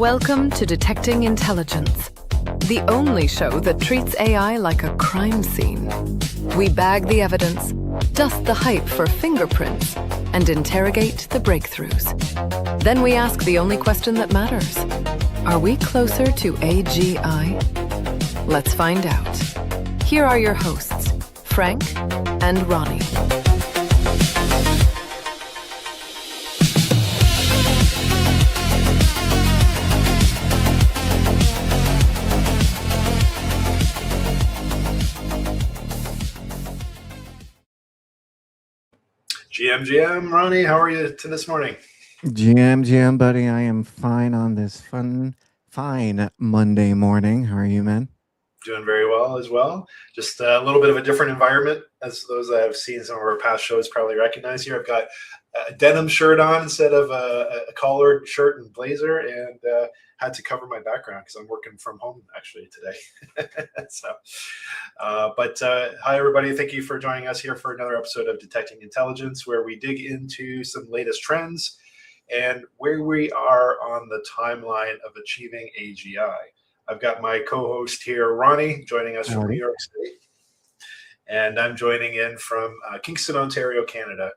Welcome to Detecting Intelligence, the only show that treats AI like a crime scene. We bag the evidence, dust the hype for fingerprints, and interrogate the breakthroughs. Then we ask the only question that matters. Are we closer to AGI? Let's find out. Here are your hosts, Frank and Ronnie. GM, Ronnie, how are you this morning? GM, buddy, I am fine on this fine Monday morning. How are you, man? Doing very well as well. Just a little bit of a different environment, as those that have seen some of our past shows probably recognize here. I've got a denim shirt on instead of a collared shirt and blazer, and had to cover my background because I'm working from home actually today. Hi everybody, thank you for joining us here for another episode of Detecting Intelligence, where we dig into some latest trends and where we are on the timeline of achieving AGI. I've got my co-host here, Ronnie, joining us from New York City, and I'm joining in from Kingston, Ontario, Canada.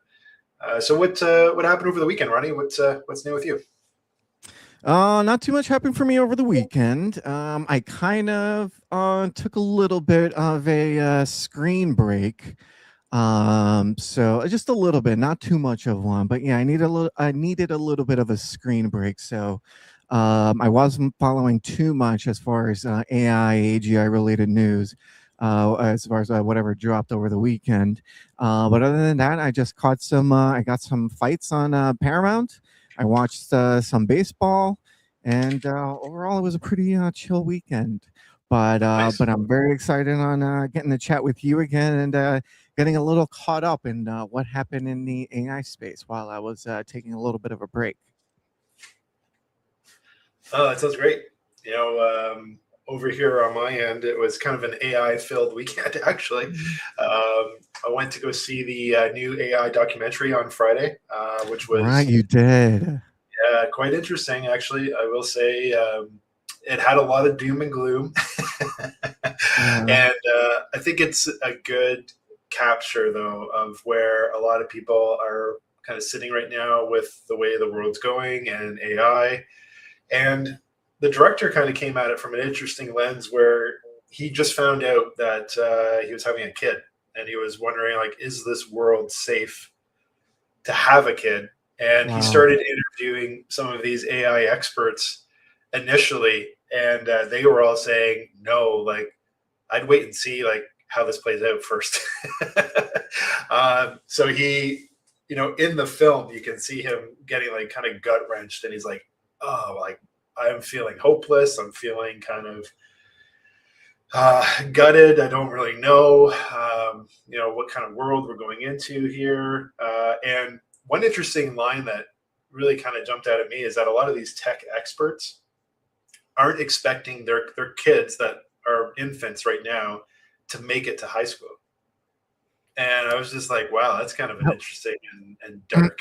So what happened over the weekend, Ronnie? What's new with you? Not too much happened for me over the weekend. I kind of took a little bit of a screen break. So just a little bit, not too much of one, but yeah, I needed a little bit of a screen break. So I wasn't following too much as far as AI, AGI related news, as far as whatever dropped over the weekend. But other than that, I just caught I got some fights on Paramount. I watched some baseball, and overall, it was a pretty chill weekend. But I'm very excited on getting to chat with you again and getting a little caught up in what happened in the AI space while I was taking a little bit of a break. Oh, that sounds great. Over here on my end, it was kind of an AI-filled weekend, actually. I went to go see the new AI documentary on Friday, which was... Right, you did. Yeah, quite interesting, actually. I will say it had a lot of doom and gloom. And I think it's a good capture, though, of where a lot of people are kind of sitting right now with the way the world's going and AI. And the director kind of came at it from an interesting lens where he just found out that he was having a kid, and he was wondering, like, is this world safe to have a kid? And he started interviewing some of these AI experts initially, and they were all saying, no, like, I'd wait and see like how this plays out first. So he, in the film, you can see him getting like kind of gut wrenched, and he's like, oh, like, I'm feeling hopeless. I'm feeling kind of gutted. I don't really know, what kind of world we're going into here. And one interesting line that really kind of jumped out at me is that a lot of these tech experts aren't expecting their kids that are infants right now to make it to high school. And I was just like, wow, that's kind of an interesting and dark.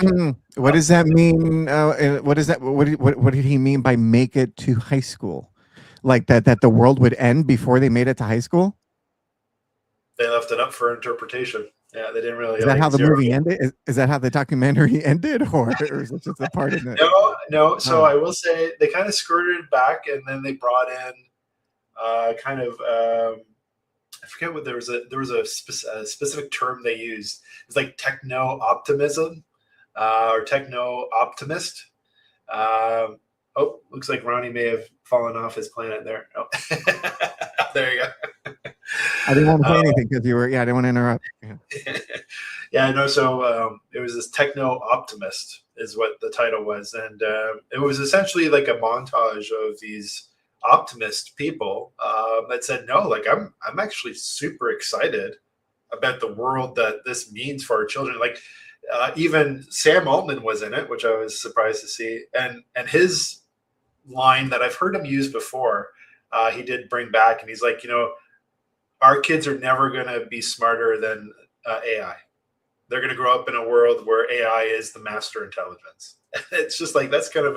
What does that mean? What is that? What did he mean by make it to high school? Like that the world would end before they made it to high school? They left it up for interpretation. Yeah, they didn't really. Is that how the movie ended? Is that how the documentary ended, or is it just a part of it? No. So I will say they kind of skirted back, and then they brought in I forget what there was a specific term they used. It's like techno optimism or techno optimist. Looks like Ronnie may have fallen off his planet there. Oh. There you go. I didn't want to say anything because I didn't want to interrupt. So it was this techno optimist is what the title was, and it was essentially like a montage of these optimist people that said, no, like I'm actually super excited about the world that this means for our children. Like even Sam Altman was in it, which I was surprised to see, and his line that I've heard him use before, he did bring back, and he's like, our kids are never going to be smarter than AI. They're going to grow up in a world where AI is the master intelligence. It's just like, that's kind of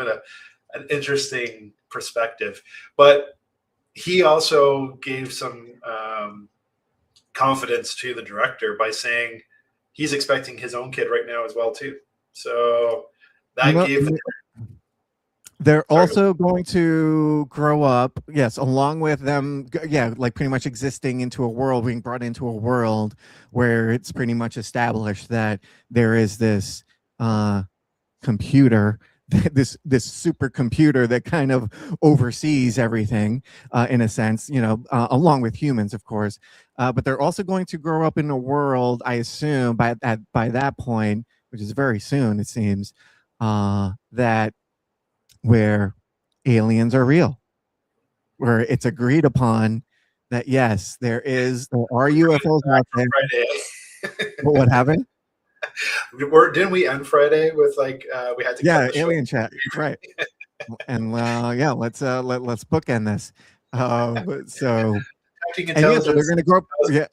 an interesting perspective. But he also gave some confidence to the director by saying he's expecting his own kid right now as well too. So that gave the they're also going to grow up, yes, along with them, like pretty much existing into a world, being brought into a world where it's pretty much established that there is this computer, this supercomputer that kind of oversees everything, in a sense, along with humans, of course. But they're also going to grow up in a world, I assume, by that point, which is very soon, it seems, that where aliens are real, where it's agreed upon that yes, there are UFOs out there. What happened? Didn't we end Friday with like we had to alien chat, right? And let's bookend this. So and yeah, so they're going to grow up. Yeah.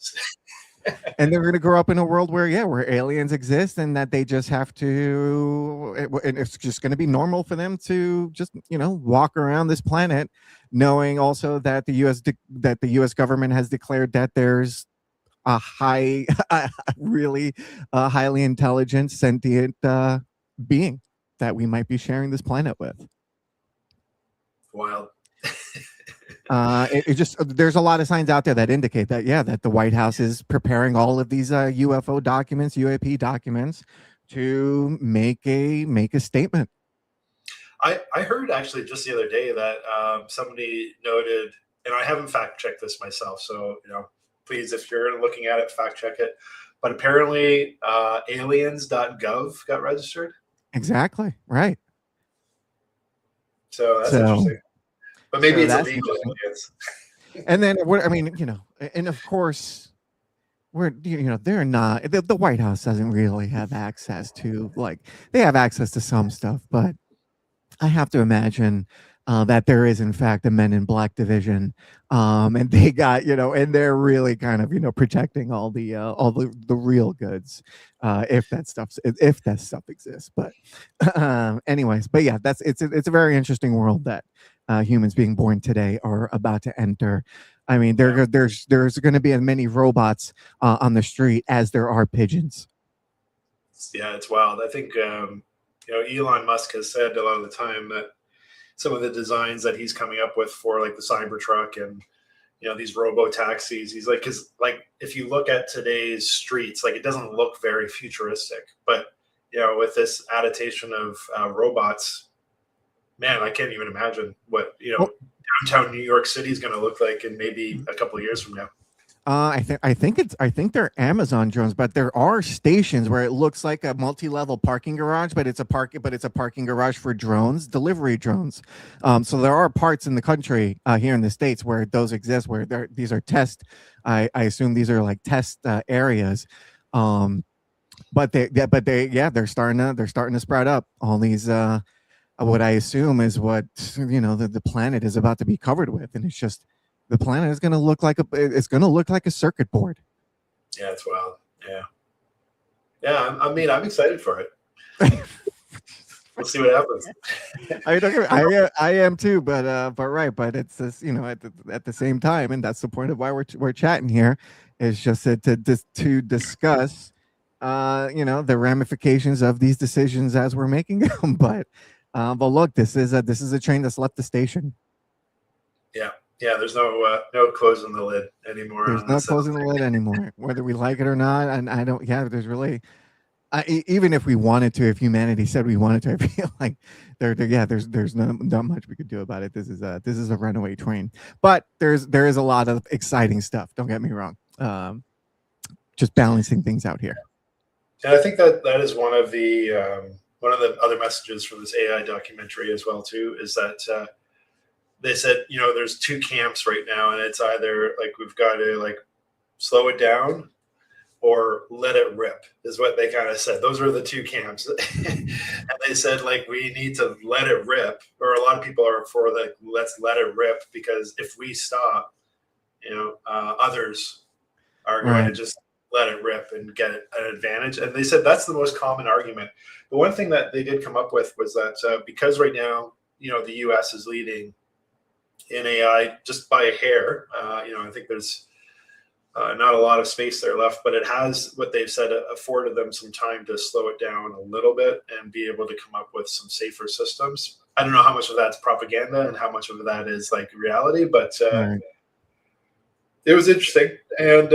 And they're going to grow up in a world where aliens exist, and that they just have to, and it's just going to be normal for them to just walk around this planet, knowing also that the U.S. government has declared that there's a really highly intelligent, sentient being that we might be sharing this planet with. Wild. It just, there's a lot of signs out there that indicate that that the White House is preparing all of these UFO documents, UAP documents, to make a statement. I heard actually just the other day that somebody noted, and I haven't fact checked this myself, so please, if you're looking at it, fact check it. But apparently, aliens.gov got registered. Exactly right. So that's interesting. But maybe it's illegal. And then, and of course, they're not, the White House doesn't really have access to, they have access to some stuff, but I have to imagine that there is in fact a Men in Black division, and they got, and they're really kind of, protecting all the real goods, if that stuff exists. But anyways, but yeah, it's a very interesting world that humans being born today are about to enter. I mean, there's going to be as many robots on the street as there are pigeons. Yeah, it's wild. I think Elon Musk has said a lot of the time that some of the designs that he's coming up with for like the Cybertruck and these robo taxis, he's like, because like if you look at today's streets, like it doesn't look very futuristic, but with this adaptation of robots, man, I can't even imagine what downtown New York City is going to look like in maybe a couple of years from now. I think they're Amazon drones, but there are stations where it looks like a multi-level parking garage, but it's a parking garage for drones, delivery drones. So there are parts in the country here in the States where those exist, where these are test. I assume these are like test areas. But they're starting to spread up. All these what I assume is what the planet is about to be covered with, and it's just. The planet is going to look like a circuit board. Yeah, it's wild. Yeah. I'm excited for it. We'll see what happens. I am too, but it's this, at the same time, and that's the point of why we're chatting here, is just to discuss, the ramifications of these decisions as we're making them. But look, this is a train that's left the station. Yeah, there's no closing the lid anymore. There's no closing the lid anymore, whether we like it or not. And I don't. Yeah, there's really, even if we wanted to, if humanity said we wanted to, I feel like there's not much we could do about it. This is a runaway train. But there is a lot of exciting stuff. Don't get me wrong. Just balancing things out here. And I think that is one of the other messages from this AI documentary as well too, is that. They said, there's two camps right now, and it's either like we've got to like slow it down or let it rip, is what they kind of said. Those are the two camps. And they said, like, we need to let it rip, or a lot of people are for the let's let it rip, because if we stop, others are going to just let it rip and get an advantage. And they said that's the most common argument. The one thing that they did come up with was that because right now, the U.S. is leading in AI just by a hair. I think there's not a lot of space there left, but it has, what they've said, afforded them some time to slow it down a little bit and be able to come up with some safer systems. I don't know how much of that's propaganda and how much of that is like reality, but Right. it was interesting. And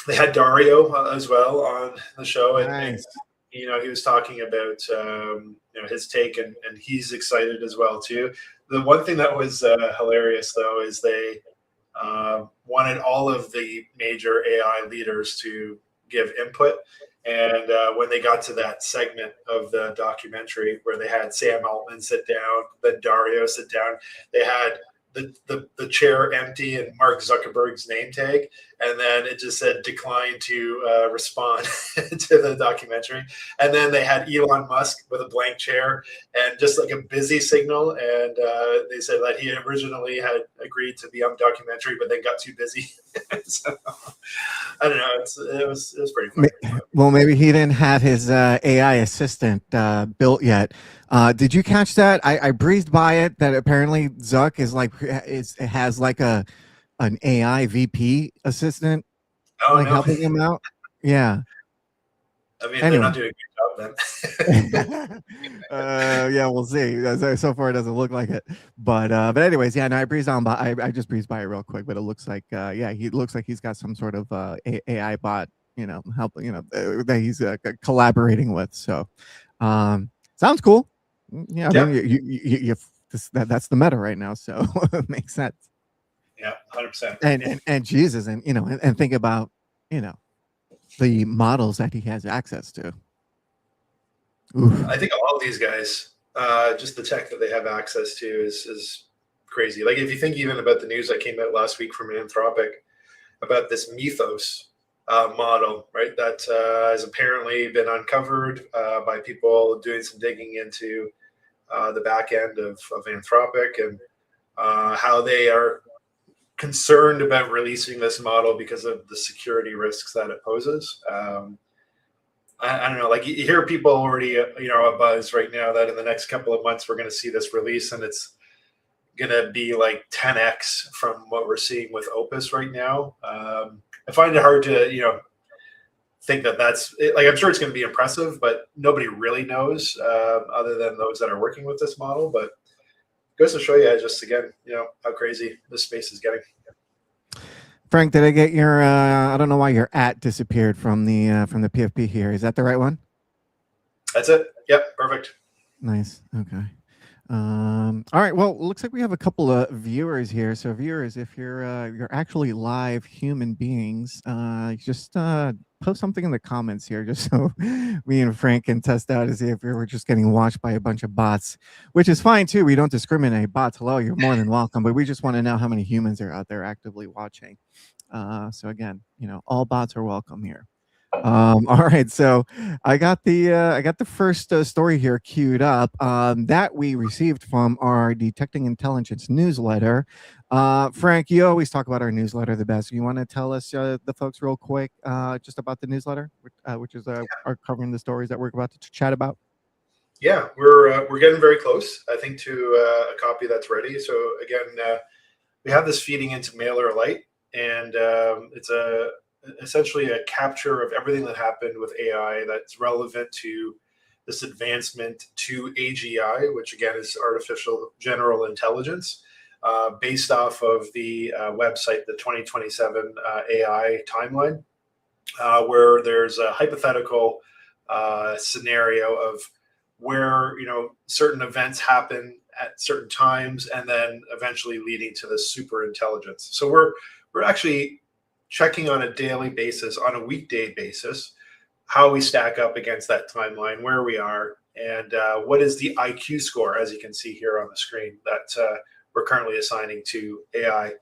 they had Dario as well on the show, and Nice. he was talking about his take, and he's excited as well too. The one thing that was hilarious though is they wanted all of the major AI leaders to give input. And when they got to that segment of the documentary where they had Sam Altman sit down, then Dario sit down, they had the chair empty and Mark Zuckerberg's name tag, and then it just said decline to respond to the documentary. And then they had Elon Musk with a blank chair and just like a busy signal. And they said that he originally had agreed to be on the documentary, but then got too busy. So I don't know. It was pretty funny. Well, maybe he didn't have his AI assistant built yet. Did you catch that? I breezed by it that apparently Zuck has like an AI VP assistant helping him out. Yeah. I mean, anyway. They're not doing a good job then. Yeah, we'll see. So far, it doesn't look like it. But anyways, yeah. No, I breezed on by. I just breezed by it real quick, but it looks like he looks like he's got some sort of AI bot, helping, that he's collaborating with. So, sounds cool. Yeah, I mean, that's the meta right now, so it makes sense. Yeah, 100%. And Jesus, and and think about the models that he has access to. Oof. I think all of these guys, just the tech that they have access to is crazy. Like if you think even about the news that came out last week from Anthropic about this Mythos model, right? That has apparently been uncovered by people doing some digging into the back end of Anthropic, and how they are concerned about releasing this model because of the security risks that it poses. I don't know, like you hear people already, a buzz right now that in the next couple of months we're going to see this release, and it's going to be like 10x from what we're seeing with Opus right now. I find it hard to, think that that's it. Like, I'm sure it's going to be impressive, but nobody really knows other than those that are working with this model. But it goes to show you just again, how crazy this space is getting. Frank, did I get your? I don't know why your @ disappeared from the PFP here. Is that the right one? That's it. Yep, perfect. Nice. Okay. All right. Well, it looks like we have a couple of viewers here. So, viewers, if you're actually live human beings, just post something in the comments here, just so me and Frank can test out to see if we're just getting watched by a bunch of bots, which is fine too. We don't discriminate. Bots, hello, you're more than welcome. But we just want to know how many humans are out there actively watching. So again, all bots are welcome here. All right, so I got the first story here queued up that we received from our Detecting Intelligence newsletter. Frank, you always talk about our newsletter the best. You want to tell us the folks real quick just about the newsletter, which is are covering the stories that we're about to chat about? Yeah, we're getting very close, I think, to a copy that's ready. So again, we have this feeding into MailerLite, and it's essentially a capture of everything that happened with AI that's relevant to this advancement to AGI, which again is artificial general intelligence, based off of the website, the 2027 AI timeline, where there's a hypothetical scenario of where certain events happen at certain times, and then eventually leading to the super intelligence. So we're actually checking on a daily basis, on a weekday basis, how we stack up against that timeline, where we are, and what is the IQ score, as you can see here on the screen, that we're currently assigning to AI.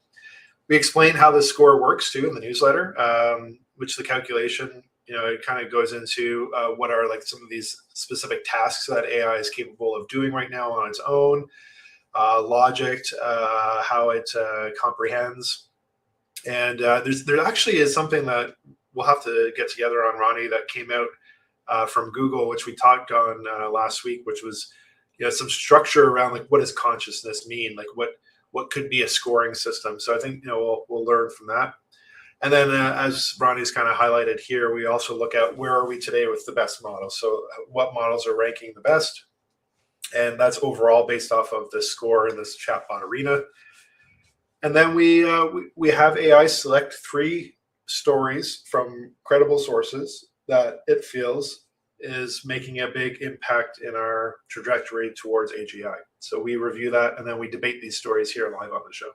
We explain how the score works too in the newsletter, which the calculation, it kind of goes into what are like some of these specific tasks that AI is capable of doing right now on its own, logic, how it comprehends. And there actually is something that we'll have to get together on, Ronnie, that came out from Google, which we talked on last week, which was some structure around like what does consciousness mean, like what could be a scoring system. So I think we'll learn from that. And then as Ronnie's kind of highlighted here, we also look at where are we today with the best models. So what models are ranking the best, and that's overall based off of the score in this chatbot arena. And then we have AI select 3 stories from credible sources that it feels is making a big impact in our trajectory towards AGI. So we review that, and then we debate these stories here live on the show.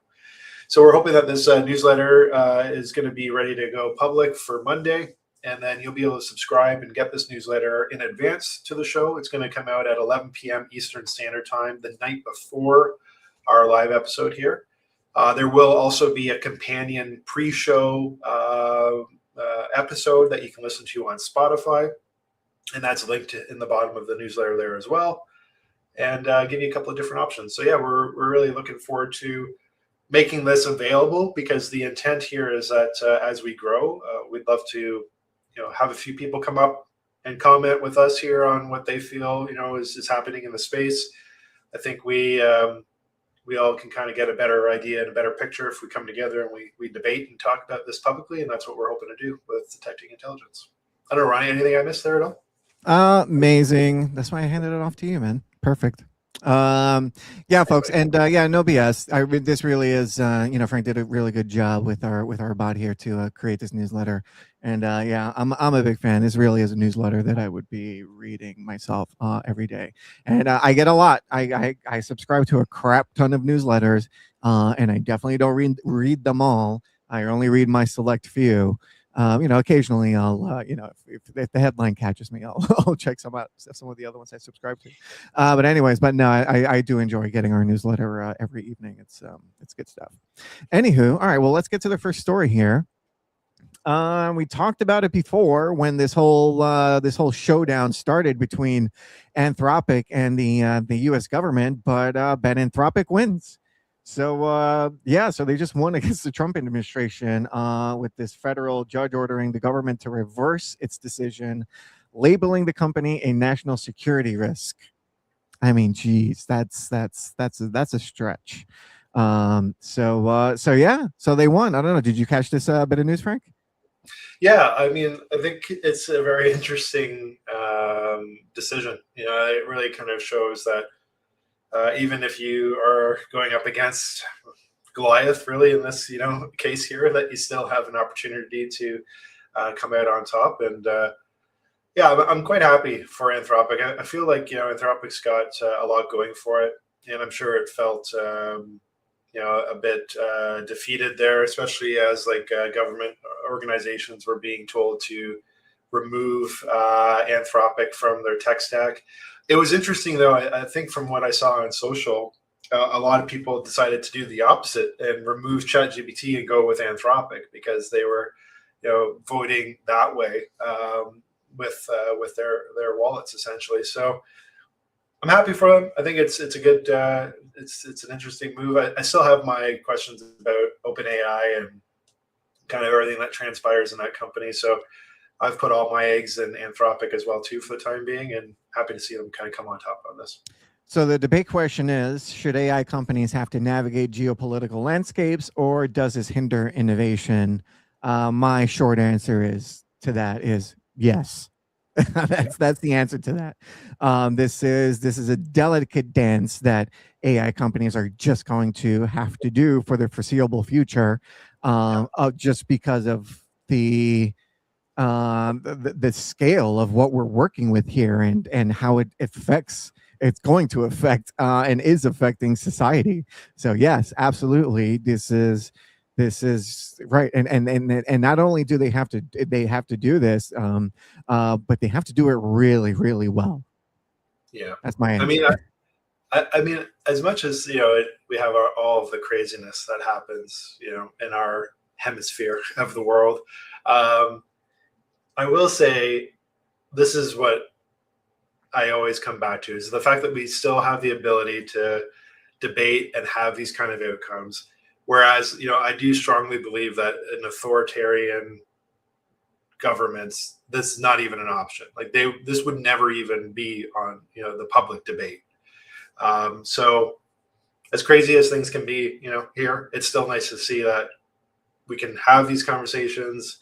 So we're hoping that this newsletter is going to be ready to go public for Monday, and then you'll be able to subscribe and get this newsletter in advance to the show. It's going to come out at 11 p.m. Eastern Standard Time, the night before our live episode here. There will also be a companion pre-show episode that you can listen to on Spotify, and that's linked in the bottom of the newsletter there as well, and give you a couple of different options. So yeah, we're really looking forward to making this available, because the intent here is that as we grow, we'd love to have a few people come up and comment with us here on what they feel is happening in the space. I think we all can kind of get a better idea and a better picture if we come together and we debate and talk about this publicly, and that's what we're hoping to do with Detecting Intelligence. I don't know, Ronnie, anything I missed there at all? Amazing. That's why I handed it off to you, man. Perfect. Yeah, folks, and no BS. This really is, Frank did a really good job with our bot here to create this newsletter, and I'm a big fan. This really is a newsletter that I would be reading myself every day, and I get a lot. I subscribe to a crap ton of newsletters, and I definitely don't read them all. I only read my select few. Occasionally I'll, if the headline catches me, I'll check some out, some of the other ones I subscribe to. But no, I do enjoy getting our newsletter every evening. It's good stuff. Anywho, all right, well, let's get to the first story here. We talked about it before when this whole showdown started between Anthropic and the U.S. government, but Ben Anthropic wins. So so they just won against the Trump administration with this federal judge ordering the government to reverse its decision, labeling the company a national security risk. I mean, geez, that's a stretch. So they won. I don't know. Did you catch this bit of news, Frank? Yeah, I mean, I think it's a very interesting decision. It really kind of shows that even if you are going up against Goliath, really, in this case here, that you still have an opportunity to come out on top. And I'm quite happy for Anthropic. I feel like Anthropic's got a lot going for it, and I'm sure it felt a bit defeated there, especially as government organizations were being told to remove Anthropic from their tech stack. It was interesting, though. I think from what I saw on social, a lot of people decided to do the opposite and remove ChatGPT and go with Anthropic because they were, voting that way with their wallets essentially. So I'm happy for them. I think it's a good it's an interesting move. I still have my questions about OpenAI and kind of everything that transpires in that company. So I've put all my eggs in Anthropic as well too for the time being, and happy to see them kind of come on top on this. So the debate question is, should AI companies have to navigate geopolitical landscapes, or does this hinder innovation? My short answer is yes. That's the answer to that. This is a delicate dance that AI companies are just going to have to do for the foreseeable future, just because of the scale of what we're working with here and how it's going to affect and is affecting society. So yes, absolutely, this is right. And not only do they have to do this, but they have to do it really, really well. Yeah, that's my answer. I mean, as much as we have all of the craziness that happens in our hemisphere of the world, I will say this is what I always come back to, is the fact that we still have the ability to debate and have these kind of outcomes. Whereas, I do strongly believe that in authoritarian governments, this is not even an option. This would never even be on, the public debate. So as crazy as things can be, here, it's still nice to see that we can have these conversations.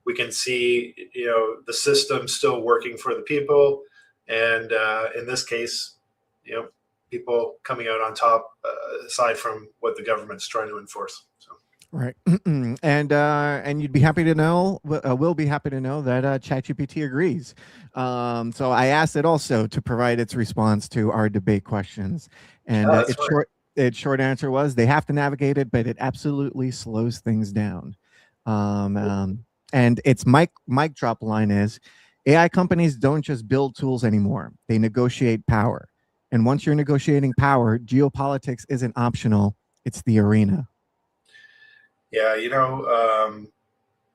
We can see, the system still working for the people. And in this case, people coming out on top, aside from what the government's trying to enforce. So. Right. And you'd be happy to know, we'll be happy to know that ChatGPT agrees. So I asked it also to provide its response to our debate questions. And its short answer was they have to navigate it, but it absolutely slows things down. And its mic drop line is, AI companies don't just build tools anymore. They negotiate power. And once you're negotiating power, geopolitics isn't optional. It's the arena. Yeah,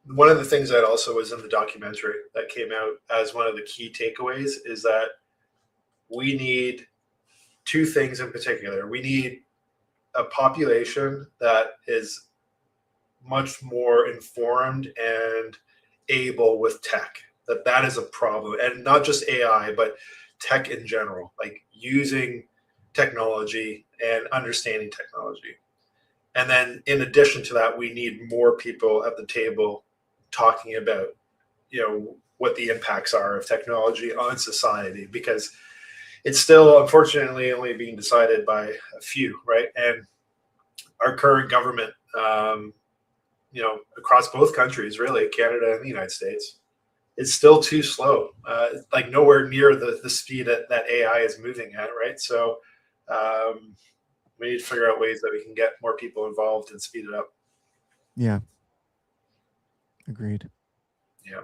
one of the things that also was in the documentary that came out as one of the key takeaways is that we need two things in particular. We need a population that is much more informed and able with tech. That is a problem, and not just AI, but tech in general, like using technology and understanding technology. And then in addition to that, we need more people at the table talking about, what the impacts are of technology on society, because it's still, unfortunately, only being decided by a few, right? And our current government, across both countries, really, Canada and the United States, it's still too slow, like nowhere near the speed that AI is moving at, right? So we need to figure out ways that we can get more people involved and speed it up. Yeah. Agreed. Yeah.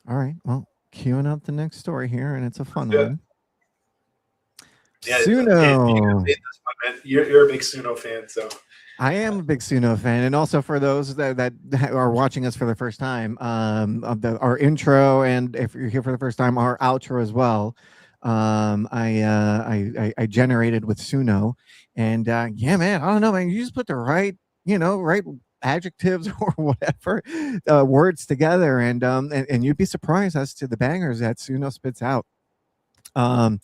All right. Well, queuing up the next story here, and it's a fun one. Yeah, Suno. You're a big Suno fan, so. I am a big Suno fan, and also for those that are watching us for the first time, our intro, and if you're here for the first time, our outro as well. I generated with Suno, and yeah, man, I don't know, man. You just put the right adjectives or whatever words together, and you'd be surprised as to the bangers that Suno spits out. So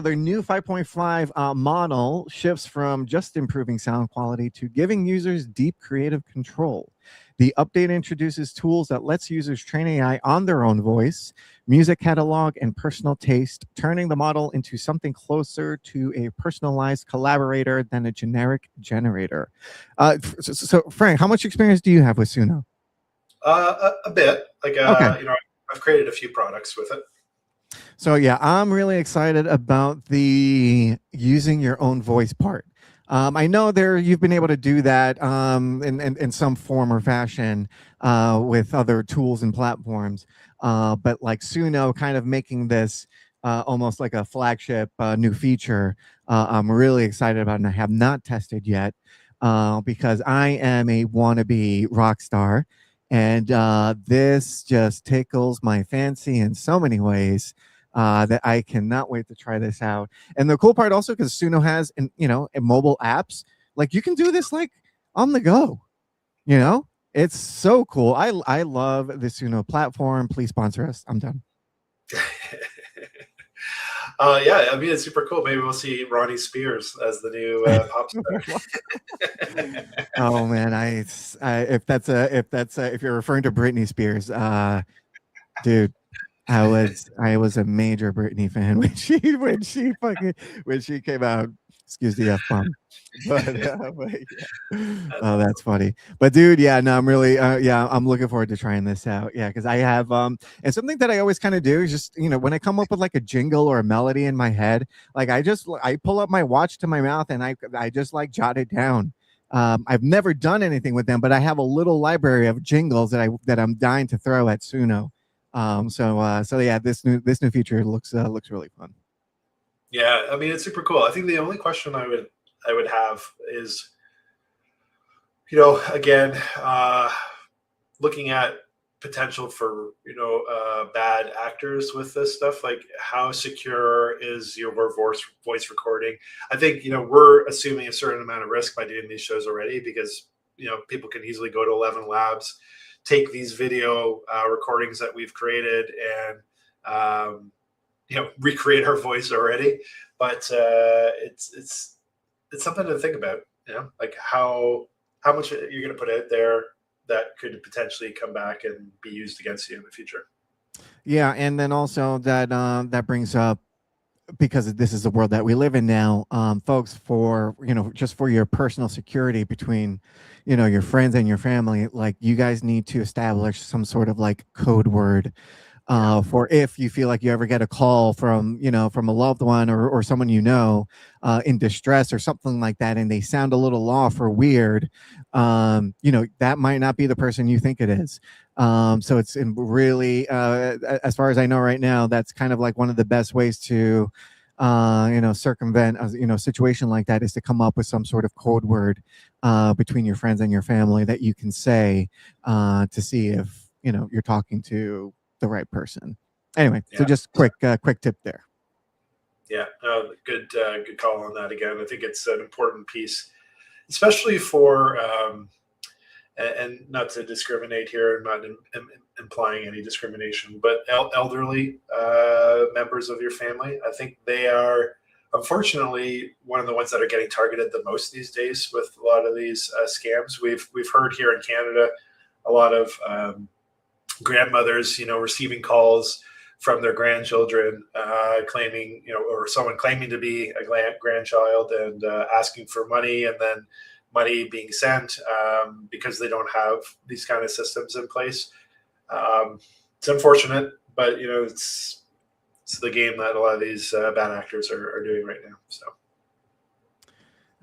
their new 5.5 model shifts from just improving sound quality to giving users deep creative control. The update introduces tools that lets users train AI on their own voice, music catalog, and personal taste, turning the model into something closer to a personalized collaborator than a generic generator. So Frank, how much experience do you have with Suno? A bit. Okay. I've created a few products with it. So yeah, I'm really excited about the using your own voice part. I know you've been able to do that in some form or fashion with other tools and platforms, but like Suno kind of making this almost like a flagship new feature, I'm really excited about, and I have not tested yet because I am a wannabe rock star, and this just tickles my fancy in so many ways. That I cannot wait to try this out. And the cool part also, because Suno has mobile apps, like you can do this like on the go. It's so cool. I love the Suno platform. Please sponsor us. I'm done. Yeah, I mean, it's super cool. Maybe we'll see Ronnie Spears as the new pop star. Oh man, if you're referring to Britney Spears, dude. I was a major Britney fan when she came out. Excuse the F-bomb. But yeah. Oh, that's funny. But dude, yeah, no, I'm really I'm looking forward to trying this out. Yeah, because I have and something that I always kind of do is just, when I come up with like a jingle or a melody in my head, like I pull up my watch to my mouth and I just like jot it down. I've never done anything with them, but I have a little library of jingles that I'm dying to throw at Suno. So yeah, this new feature looks really fun. Yeah, I mean, it's super cool. I think the only question I would have is, again, looking at potential for bad actors with this stuff. Like, how secure is your voice recording? I think we're assuming a certain amount of risk by doing these shows already, because people can easily go to 11 Labs, take these video recordings that we've created, and recreate our voice already. But it's something to think about. Like how much you're going to put out there that could potentially come back and be used against you in the future. Yeah, and then also that that brings up, because this is the world that we live in now, folks, for just for your personal security between your friends and your family, like you guys need to establish some sort of like code word for if you feel like you ever get a call from from a loved one or someone in distress or something like that, and they sound a little off or weird. That might not be the person you think it is. So it's really, as far as I know right now, that's kind of like one of the best ways to circumvent a situation like that, is to come up with some sort of code word between your friends and your family that you can say to see if you're talking to the right person. Anyway, so just quick tip there. Yeah, good call on that again. I think it's an important piece, especially for and not to discriminate here, I'm not implying any discrimination, but elderly members of your family. I think they are, unfortunately, one of the ones that are getting targeted the most these days with a lot of these scams. We've heard here in Canada a lot of grandmothers, receiving calls from their grandchildren, claiming, or someone claiming to be a grandchild and asking for money, and then money being sent because they don't have these kind of systems in place. It's unfortunate, but it's the game that a lot of these bad actors are doing right now. So,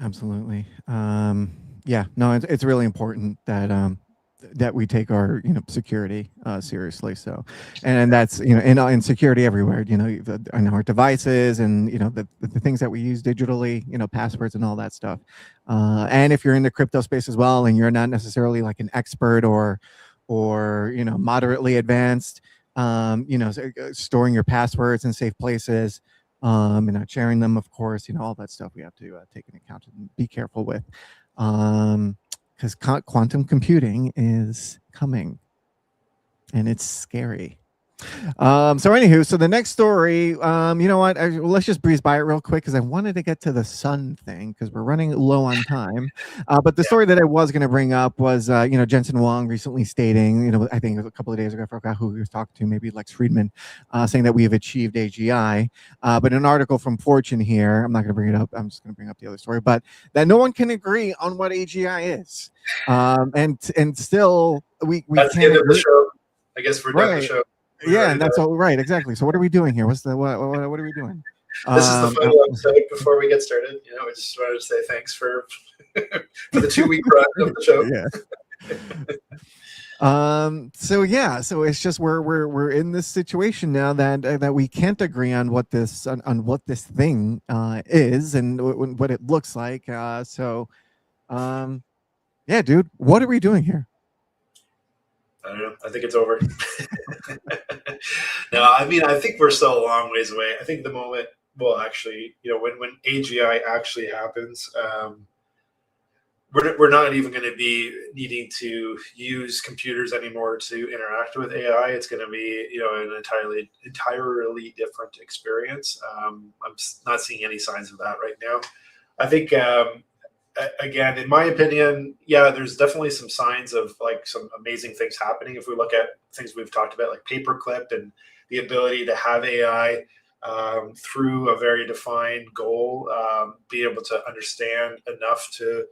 absolutely, yeah, no, it's really important that that we take our security seriously. So, and that's in security everywhere. On our devices, and the things that we use digitally. Passwords and all that stuff. And if you're in the crypto space as well, and you're not necessarily like an expert or moderately advanced, storing your passwords in safe places, and not sharing them, of course. All that stuff we have to take into account and be careful with. Because quantum computing is coming, and it's scary. So anywho, so the next story, you know what? Let's just breeze by it real quick, because I wanted to get to the sun thing, because we're running low on time. But the story that I was going to bring up was, Jensen Huang recently stating, I think it was a couple of days ago, I forgot who he was talking to, maybe Lex Friedman, saying that we have achieved AGI. But an article from Fortune here, I'm not going to bring it up, I'm just going to bring up the other story, but that no one can agree on what AGI is. And still, we that's can't the end of the agree. show. I guess we're done the show. Yeah, and that's all right. Exactly. So what are we doing here? What are we doing? This is the final episode before we get started. I just wanted to say thanks for the 2-week run of the show. Yeah. So it's just we're in this situation now that we can't agree on what this thing is and what it looks like. Yeah, dude, what are we doing here? I don't know. I think it's over. No, I think we're still a long ways away. I think the moment, well, actually, when AGI actually happens, we're not even going to be needing to use computers anymore to interact with AI. It's going to be, an entirely different experience. I'm not seeing any signs of that right now. I think, again, in my opinion, yeah, there's definitely some signs of like some amazing things happening. If we look at things we've talked about, like paperclip and the ability to have AI through a very defined goal, be able to understand enough to,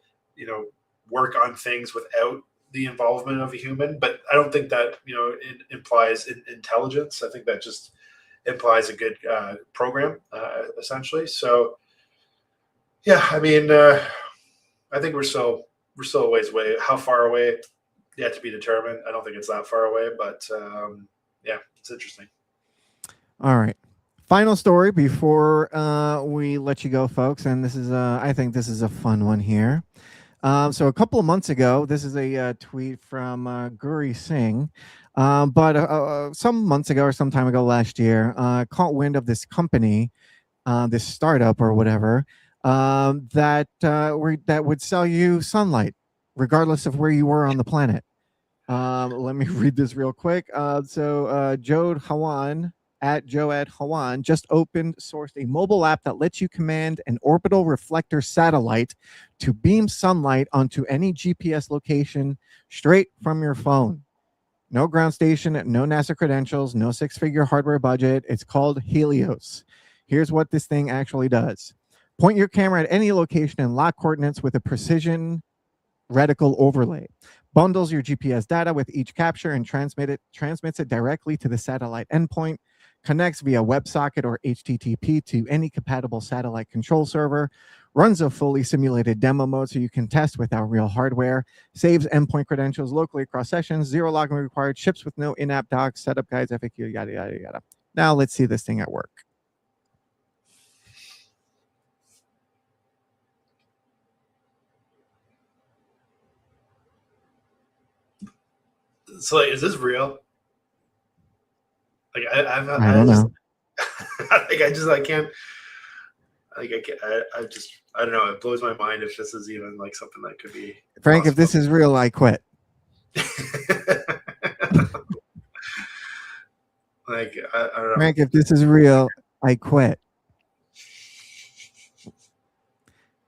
work on things without the involvement of a human. But I don't think that, it implies intelligence. I think that just implies a good program, essentially. So, yeah, I think we're still a ways away. How far away, yet to be determined. I don't think it's that far away, but yeah, it's interesting. All right. Final story before we let you go, folks. And this is, I think this is a fun one here. So a couple of months ago, this is a tweet from Guri Singh. But some months ago or some time ago last year, caught wind of this company, this startup or whatever, that would sell you sunlight, regardless of where you were on the planet. Let me read this real quick. So Jode Hawan at Joed Hawan just open sourced a mobile app that lets you command an orbital reflector satellite to beam sunlight onto any GPS location straight from your phone. No ground station, no NASA credentials, no six-figure hardware budget. It's called Helios. Here's what this thing actually does. Point your camera at any location and lock coordinates with a precision reticle overlay. Bundles your GPS data with each capture and transmits it directly to the satellite endpoint. Connects via WebSocket or HTTP to any compatible satellite control server. Runs a fully simulated demo mode so you can test without real hardware. Saves endpoint credentials locally across sessions. Zero login required. Ships with no in-app docs. Setup guides, FAQ, yada, yada, yada. Now let's see this thing at work. So, like, is this real? Like, I don't know. I can't. I don't know. It blows my mind if this is even like something that could be. Frank, possible. if this is real, I quit. Like, I don't know. Frank, if this is real, I quit.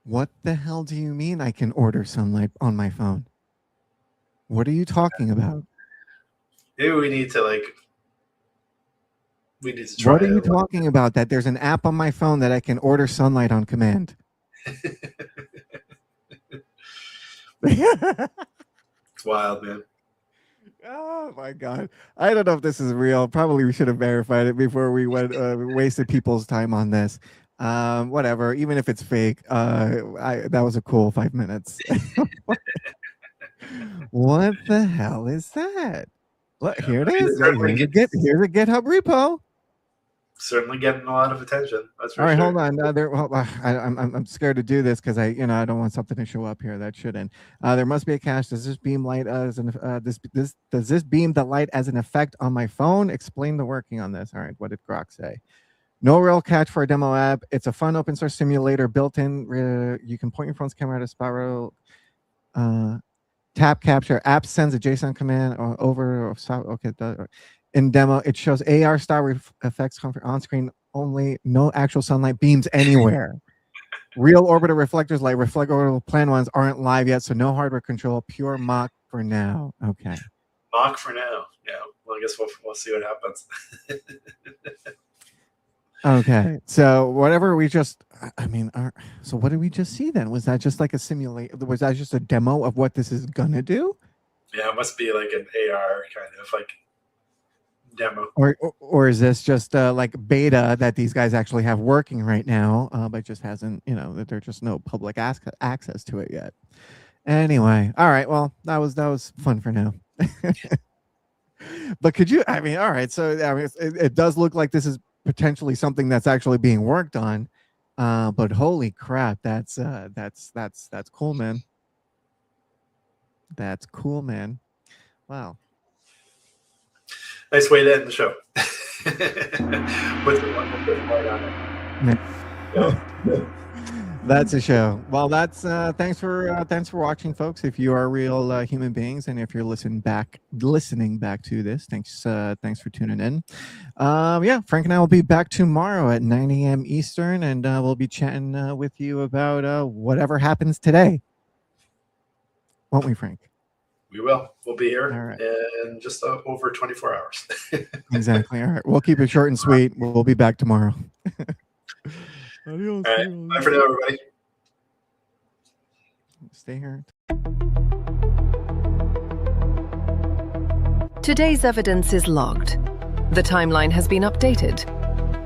What the hell do you mean I can order sunlight on my phone? What are you talking about? Maybe we need to try. What are you talking about? That there's an app on my phone that I can order sunlight on command. It's wild, man. Oh my God. I don't know if this is real. Probably we should have verified it before we went wasted people's time on this. Whatever. Even if it's fake, that was a cool 5 minutes. What the hell is that? Look, here it is. Here's a GitHub repo. Certainly getting a lot of attention. That's for All right, sure. hold on. I'm scared to do this because I don't want something to show up here that shouldn't. There must be a cache. Does this beam light as an does this beam the light as an effect on my phone? Explain the working on this. All right, what did Grok say? No real catch for a demo app. It's a fun open source simulator built in. You can point your phone's camera at a spiral. Tap capture. App sends a JSON command over. Okay. In demo, it shows AR style effects on screen only. No actual sunlight beams anywhere. Real orbital reflectors like reflect orbital plan ones aren't live yet, so no hardware control. Pure mock for now. Okay. Mock for now. Yeah. Well, I guess we'll see what happens. Okay. So whatever we just, so what did we just see then? Was that just like a simulate? Was that just a demo of what this is gonna do? Yeah, it must be like an AR kind of like demo. Or is this just like beta that these guys actually have working right now, but just hasn't, that there's just no public access to it yet. Anyway, all right. Well, that was fun for now. But could you? All right. So it does look like this is potentially something that's actually being worked on. But holy crap, that's cool, man. That's cool, man. Wow. Nice way to end the show. With the wonderful part on it. Yeah. That's a show. Well, that's thanks for watching, folks. If you are real human beings, and if you're listening back to this, thanks for tuning in. Yeah, Frank and I will be back tomorrow at 9 a.m. Eastern, and we'll be chatting with you about whatever happens today. Won't we, Frank? We will. We'll be here right. in just over 24 hours. Exactly. All right. We'll keep it short and sweet. We'll be back tomorrow. Adios. All right. Bye for now, everybody. Stay here. Today's evidence is logged. The timeline has been updated,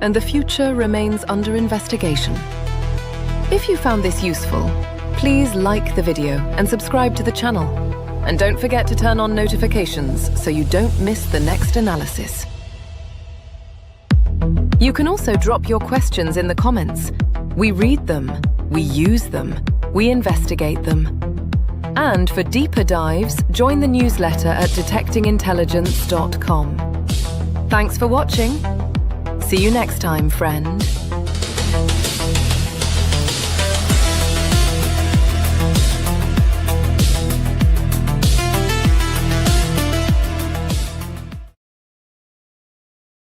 and the future remains under investigation. If you found this useful, please like the video and subscribe to the channel. And don't forget to turn on notifications so you don't miss the next analysis. You can also drop your questions in the comments. We read them, we use them, we investigate them. And for deeper dives, join the newsletter at detectingintelligence.com. Thanks for watching. See you next time, friend.